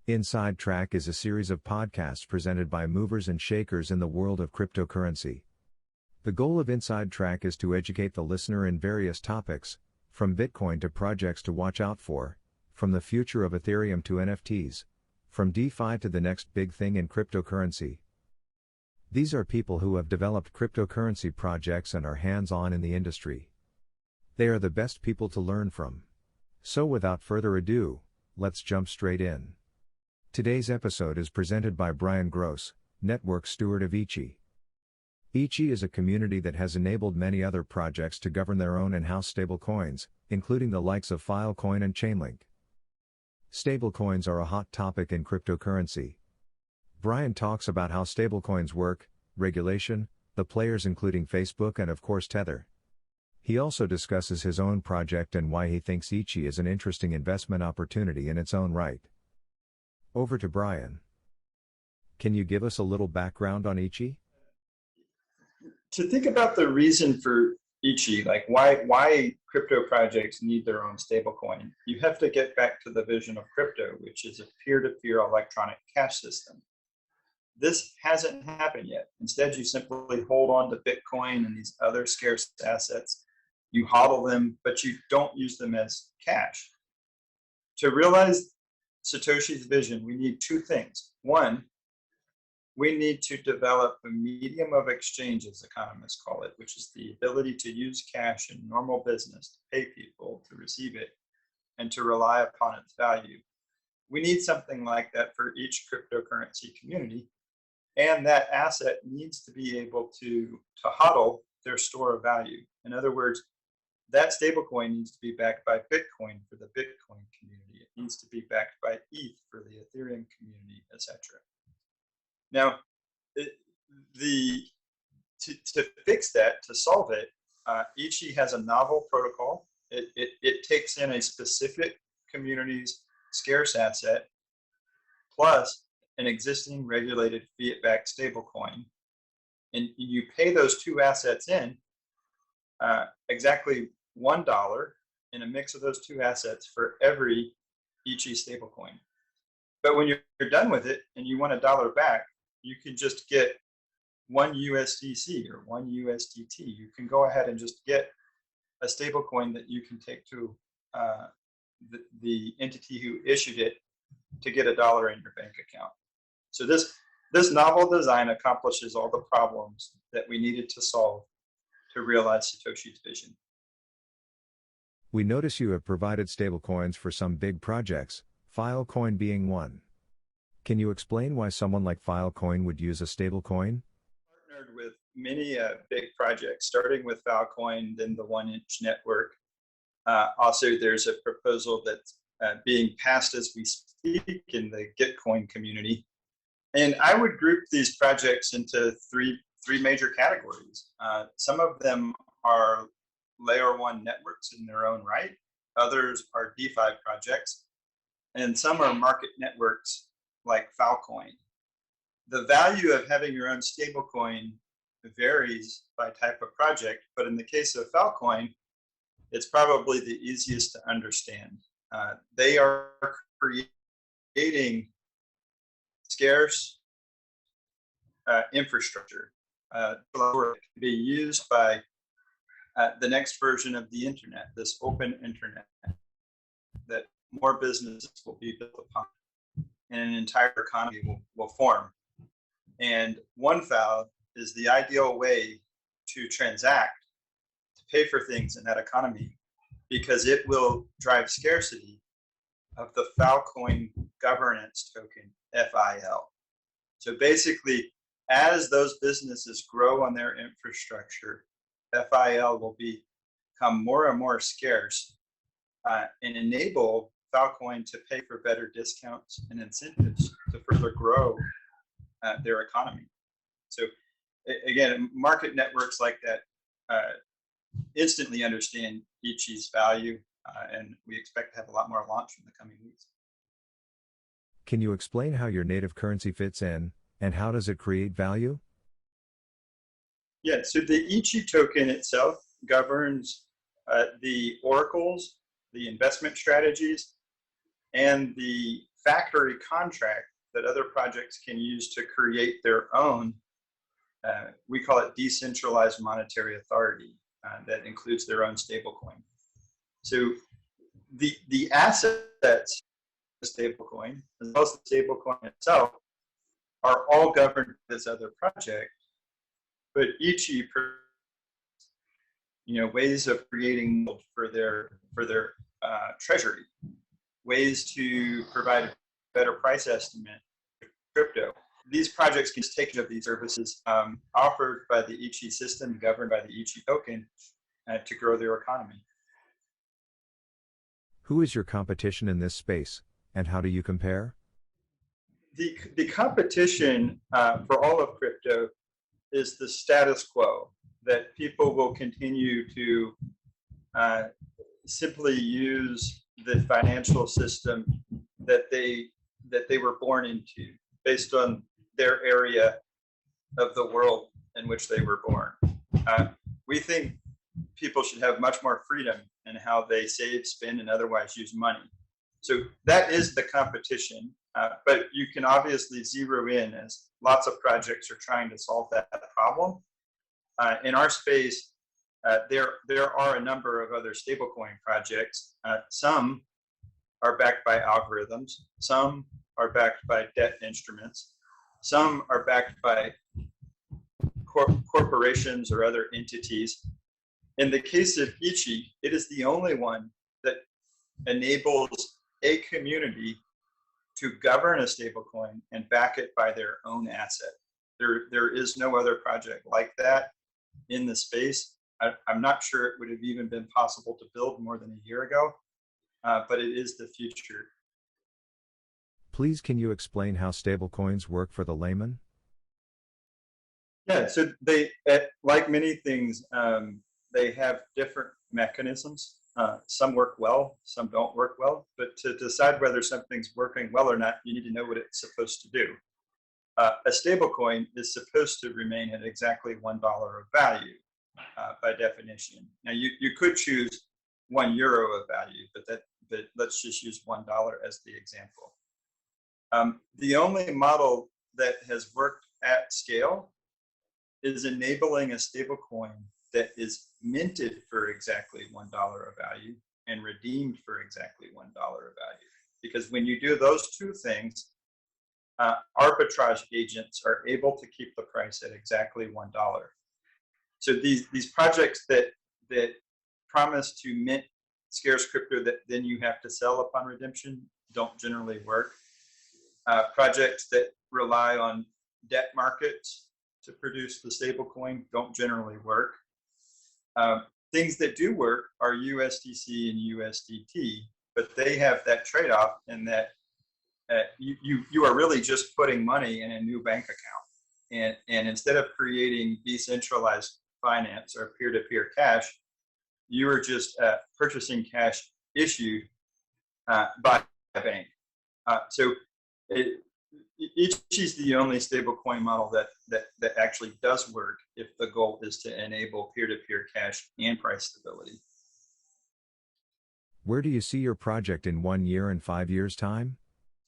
Inside Track is a series of podcasts presented by movers and shakers in the world of cryptocurrency. The goal of Inside Track is to educate the listener in various topics, from Bitcoin to projects to watch out for, from the future of Ethereum to NFTs, from DeFi to the next big thing in cryptocurrency. These are people who have developed cryptocurrency projects and are hands-on in the industry. They are the best people to learn from. So without further ado, let's jump straight in. Today's episode is presented by Bryan, Network Steward of ICHI. ICHI is a community that has enabled many other projects to govern their own in-house stablecoins, including the likes of Filecoin and Chainlink. Stablecoins are a hot topic in cryptocurrency. Bryan talks about how stablecoins work, regulation, the players including Facebook and of course Tether. He also discusses his own project and why he thinks ICHI is an interesting investment opportunity in its own right. Over to Bryan. Can you give us a little background on ICHI? To think about the reason for ICHI, like why crypto projects need their own stablecoin, you have to get back to the vision of crypto, which is a peer-to-peer electronic cash system. This hasn't happened yet. Instead, you simply hold on to Bitcoin and these other scarce assets. You hodl them, but you don't use them as cash. To realize Satoshi's vision, we need two things. One, we need to develop a medium of exchange, as economists call it, which is the ability to use cash in normal business to pay people, to receive it, and to rely upon its value. We need something like that for each cryptocurrency community, and that asset needs to be able to hodl their store of value. In other words, that stablecoin needs to be backed by Bitcoin for the Bitcoin community. It needs to be backed by ETH for the Ethereum community, etc. Now, to fix that, to solve it, ICHI has a novel protocol. It takes in a specific community's scarce asset plus an existing regulated fiat-backed stablecoin, and you pay those two assets in exactly $1 in a mix of those two assets for every ICHI stablecoin. But when you're done with it and you want $1 back, you can just get one USDC or one USDT. You can go ahead and just get a stablecoin that you can take to the entity who issued it to get $1 in your bank account. So this novel design accomplishes all the problems that we needed to solve to realize Satoshi's vision. We notice you have provided stablecoins for some big projects, Filecoin being one. Can you explain why someone like Filecoin would use a stablecoin? Partnered with many big projects, starting with Filecoin, then the 1inch network. Also, there's a proposal that's being passed as we speak in the Gitcoin community. And I would group these projects into three major categories. Some of them are layer one networks in their own right. Others are DeFi projects. And some are market networks like Filecoin. The value of having your own stablecoin varies by type of project, but in the case of Filecoin, it's probably the easiest to understand. They are creating scarce infrastructure to be used by the next version of the internet, this open internet that more businesses will be built upon and an entire economy will form. And OneFile is the ideal way to transact, to pay for things in that economy, because it will drive scarcity of the Filecoin governance token, FIL. So basically, as those businesses grow on their infrastructure, FIL will become more and more scarce and enable Filecoin to pay for better discounts and incentives to further grow their economy. So again, market networks like that instantly understand ICHI's value, and we expect to have a lot more launch in the coming weeks. Can you explain how your native currency fits in, and how does it create value? Yeah, so the ICHI token itself governs the oracles, the investment strategies, and the factory contract that other projects can use to create their own. We call it decentralized monetary authority that includes their own stablecoin. So the assets of the stablecoin, as well as the stablecoin itself, are all governed by this other project. But ICHI, ways of creating for their treasury, ways to provide a better price estimate for crypto. These projects can just take advantage of these services offered by the ICHI system, governed by the ICHI token, to grow their economy. Who is your competition in this space, and how do you compare? The competition for all of crypto is the status quo, that people will continue to simply use the financial system that they were born into, based on their area of the world in which they were born. We think people should have much more freedom in how they save, spend, and otherwise use money. So that is the competition, but you can obviously zero in, as lots of projects are trying to solve that problem. In our space, there are a number of other stablecoin projects. Some are backed by algorithms, some are backed by debt instruments, some are backed by corporations or other entities. In the case of ICHI, it is the only one that enables a community to govern a stablecoin and back it by their own asset. There is no other project like that in the space. I'm not sure it would have even been possible to build more than a year ago, but it is the future. Please, can you explain how stablecoins work for the layman? Yeah, so they, like many things, they have different mechanisms. Some work well, some don't work well, but to decide whether something's working well or not, you need to know what it's supposed to do. A stablecoin is supposed to remain at exactly $1 of value by definition. Now, you could choose €1 of value, but let's just use $1 as the example. The only model that has worked at scale is enabling a stablecoin that is minted for exactly $1 of value and redeemed for exactly $1 of value. Because when you do those two things, arbitrage agents are able to keep the price at exactly $1. So these projects that promise to mint scarce crypto that then you have to sell upon redemption don't generally work. Projects that rely on debt markets to produce the stablecoin don't generally work. Things that do work are USDC and USDT, but they have that trade-off in that you are really just putting money in a new bank account. And instead of creating decentralized finance or peer-to-peer cash, you are just purchasing cash issued by a bank. So ICHI is the only stablecoin model that actually does work if the goal is to enable peer-to-peer cash and price stability. Where do you see your project in 1 year and 5 years' time?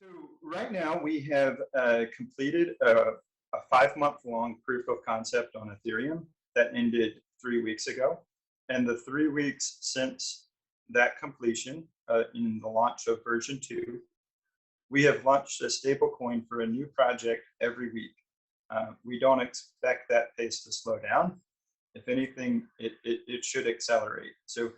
So right now we have completed a 5-month-long proof of concept on Ethereum that ended 3 weeks ago. And the 3 weeks since that completion, in the launch of version 2, we have launched a stablecoin for a new project every week. We don't expect that pace to slow down. If anything, it should accelerate. So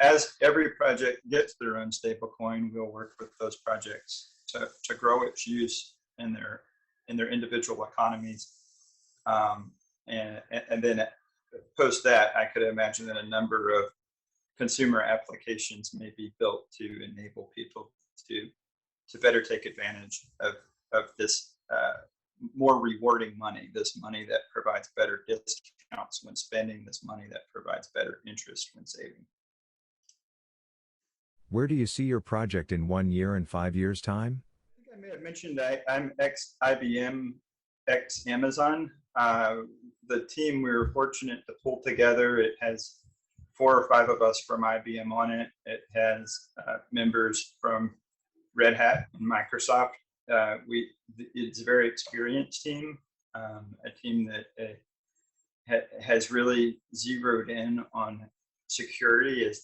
as every project gets their own stablecoin, we'll work with those projects to grow its use in their individual economies. And then post that, I could imagine that a number of consumer applications may be built to enable people to better take advantage of this more rewarding money, this money that provides better discounts when spending, this money that provides better interest when saving. Where do you see your project in 1 year and 5 years' time? I think I may have mentioned I'm ex-IBM, ex-Amazon. The team we were fortunate to pull together, it has 4 or 5 of us from IBM on it. It has members from Red Hat and Microsoft. It's a very experienced team, a team that has really zeroed in on security as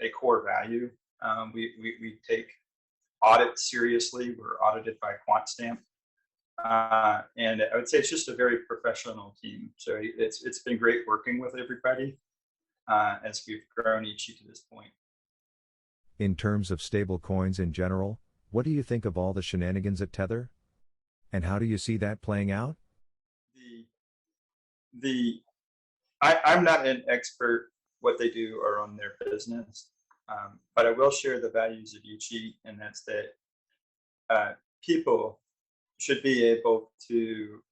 a core value. We take audits seriously. We're audited by QuantStamp. And I would say it's just a very professional team. So it's been great working with everybody as we've grown ICHI to this point. In terms of stablecoins in general, what do you think of all the shenanigans at Tether? And how do you see that playing out? I'm not an expert what they do or on their business, but I will share the values of ICHI, and that's that people should be able to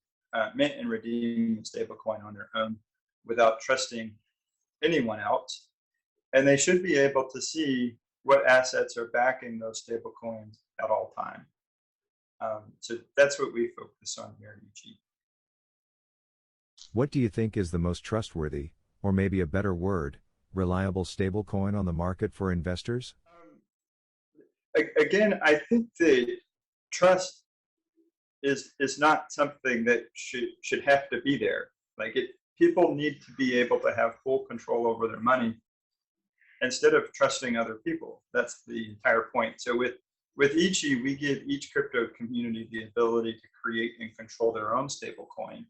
mint and redeem a stablecoin on their own without trusting anyone else. And they should be able to see what assets are backing those stablecoins at all time. So that's what we focus on here at ICHI. What do you think is the most trustworthy, or maybe a better word, reliable stablecoin on the market for investors? Again, I think that trust is not something that should have to be there. People need to be able to have full control over their money instead of trusting other people. That's the entire point. So with ICHI, we give each crypto community the ability to create and control their own stablecoin.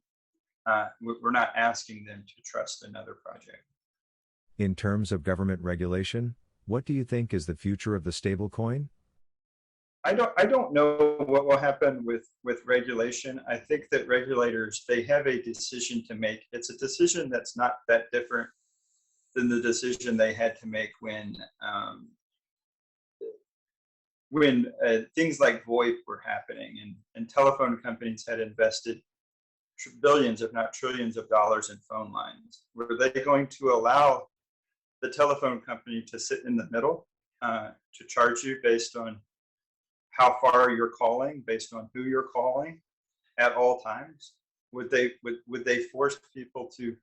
We're not asking them to trust another project. In terms of government regulation, what do you think is the future of the stablecoin? I don't know what will happen with regulation. I think that regulators, they have a decision to make. It's a decision that's not that different than the decision they had to make when things like VoIP were happening and telephone companies had invested billions, if not trillions of dollars in phone lines. Were they going to allow the telephone company to sit in the middle to charge you based on how far you're calling, based on who you're calling at all times? Would they force people to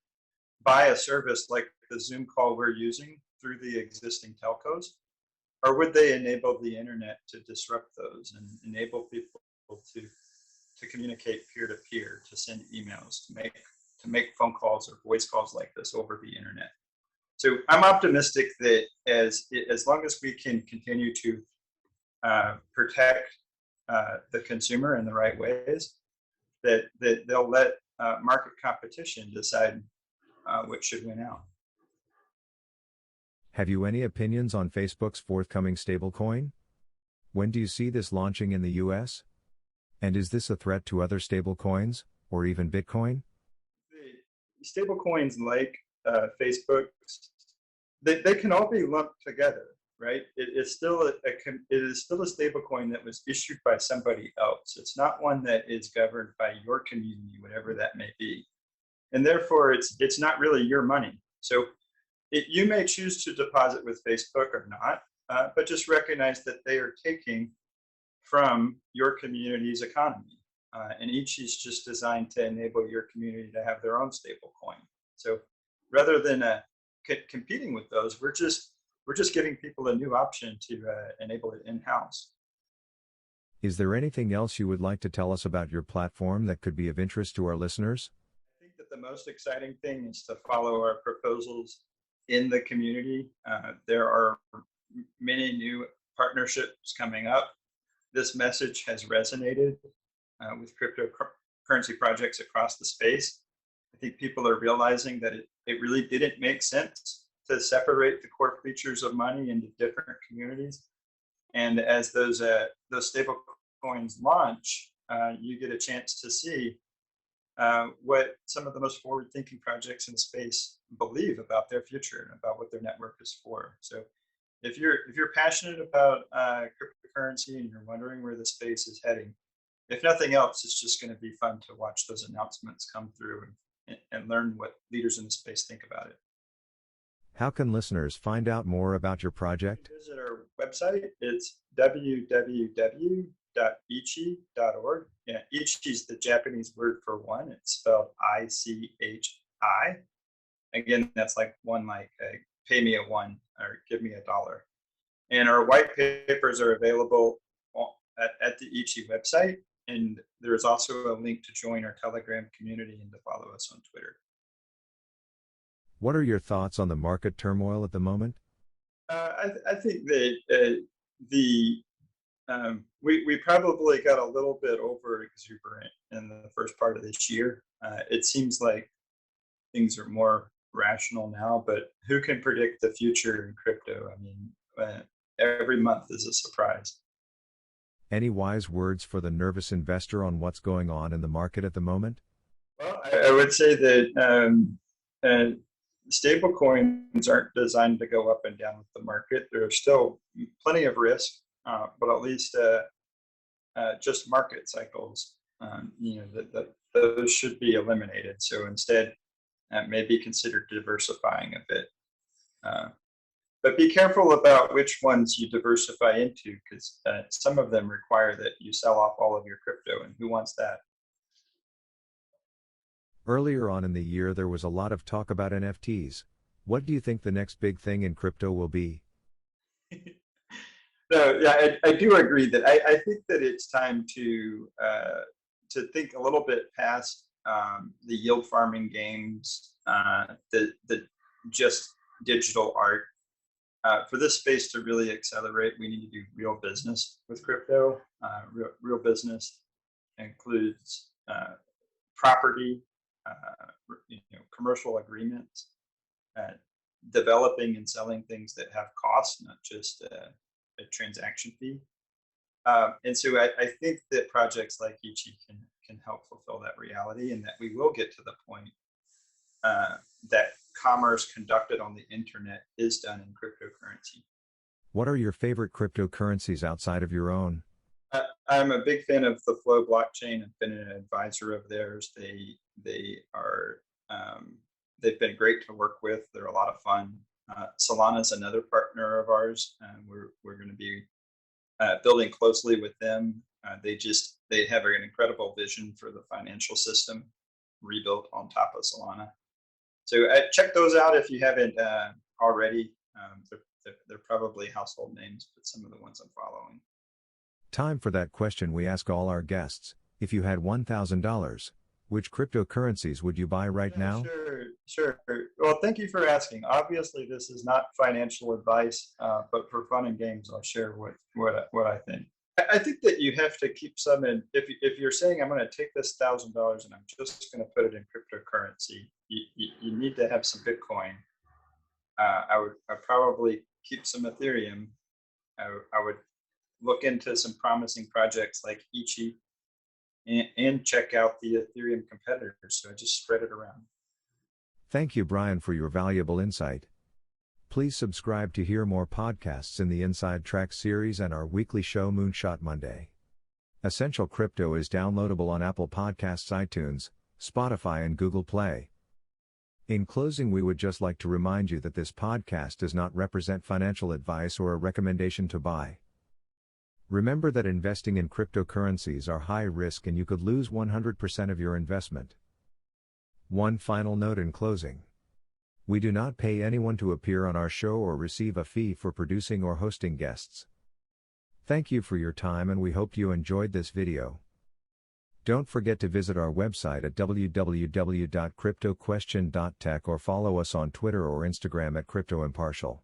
buy a service like the Zoom call we're using through the existing telcos? Or would they enable the internet to disrupt those and enable people to communicate peer-to-peer, to send emails, to make phone calls or voice calls like this over the internet? So I'm optimistic that as long as we can continue to protect the consumer in the right ways, that they'll let market competition decide what should win out. Have you any opinions on Facebook's forthcoming stablecoin? When do you see this launching in the US? And is this a threat to other stablecoins, or even Bitcoin? The stablecoins like Facebook's, they can all be lumped together, right? It is still a stablecoin that was issued by somebody else. It's not one that is governed by your community, whatever that may be, and therefore it's not really your money. So you may choose to deposit with Facebook or not, but just recognize that they are taking from your community's economy. And ICHI is just designed to enable your community to have their own stable coin. So rather than competing with those, we're just giving people a new option to enable it in-house. Is there anything else you would like to tell us about your platform that could be of interest to our listeners? I think that the most exciting thing is to follow our proposals in the community. There are many new partnerships coming up. This message has resonated with cryptocurrency projects across the space. I think people are realizing that it really didn't make sense to separate the core features of money into different communities. And as those stable coins launch, you get a chance to see what some of the most forward-thinking projects in the space believe about their future and about what their network is for. So if you're passionate about cryptocurrency and you're wondering where the space is heading, if nothing else, it's just going to be fun to watch those announcements come through and learn what leaders in the space think about it. How can listeners find out more about your project? Visit our website. It's www.ichi.org. Yeah, ichi is the Japanese word for one. It's spelled ICHI. Again, that's like one, like pay me a $1 or give me $1. And our white papers are available at the ICHI website. And there's also a link to join our Telegram community and to follow us on Twitter. What are your thoughts on the market turmoil at the moment? I think that we probably got a little bit over exuberant in the first part of this year. It seems like things are more rational now, but who can predict the future in crypto? I mean, every month is a surprise. Any wise words for the nervous investor on what's going on in the market at the moment? Well, I would say that stablecoins aren't designed to go up and down with the market. There's still plenty of risk, but at least just market cycles, those should be eliminated. So instead, maybe consider diversifying a bit. But be careful about which ones you diversify into, because some of them require that you sell off all of your crypto, and who wants that? Earlier on in the year, there was a lot of talk about NFTs. What do you think the next big thing in crypto will be? So, yeah, I do agree that I think that it's time to think a little bit past the yield farming games, the just digital art. For this space to really accelerate, we need to do real business with crypto. Real business includes property, commercial agreements, developing and selling things that have costs, not just a transaction fee. And so I think that projects like ICHI can help fulfill that reality, and that we will get to the point that commerce conducted on the internet is done in cryptocurrency. What are your favorite cryptocurrencies outside of your own? I'm a big fan of the Flow blockchain. I've been an advisor of theirs. They've been great to work with. They're a lot of fun. Solana is another partner of ours. We're going to be building closely with them. They have an incredible vision for the financial system rebuilt on top of Solana. So check those out if you haven't already. They're probably household names, but some of the ones I'm following. Time for that question we ask all our guests. If you had $1,000, which cryptocurrencies would you buy right now? Sure. Well, thank you for asking. Obviously, this is not financial advice, but for fun and games, I'll share what I think. I think that you have to keep some in. If you're saying I'm going to take this $1,000 and I'm just going to put it in cryptocurrency, you need to have some Bitcoin. I'd probably keep some Ethereum. I would look into some promising projects like ICHI and check out the Ethereum competitors. So I just spread it around. Thank you, Bryan, for your valuable insight. Please subscribe to hear more podcasts in the Inside Track series and our weekly show Moonshot Monday. Essential Crypto is downloadable on Apple Podcasts, iTunes, Spotify, and Google Play. In closing, we would just like to remind you that this podcast does not represent financial advice or a recommendation to buy. Remember that investing in cryptocurrencies are high risk and you could lose 100% of your investment. One final note in closing. We do not pay anyone to appear on our show or receive a fee for producing or hosting guests. Thank you for your time, and we hope you enjoyed this video. Don't forget to visit our website at www.cryptoquestion.tech or follow us on Twitter or Instagram at CryptoImpartial.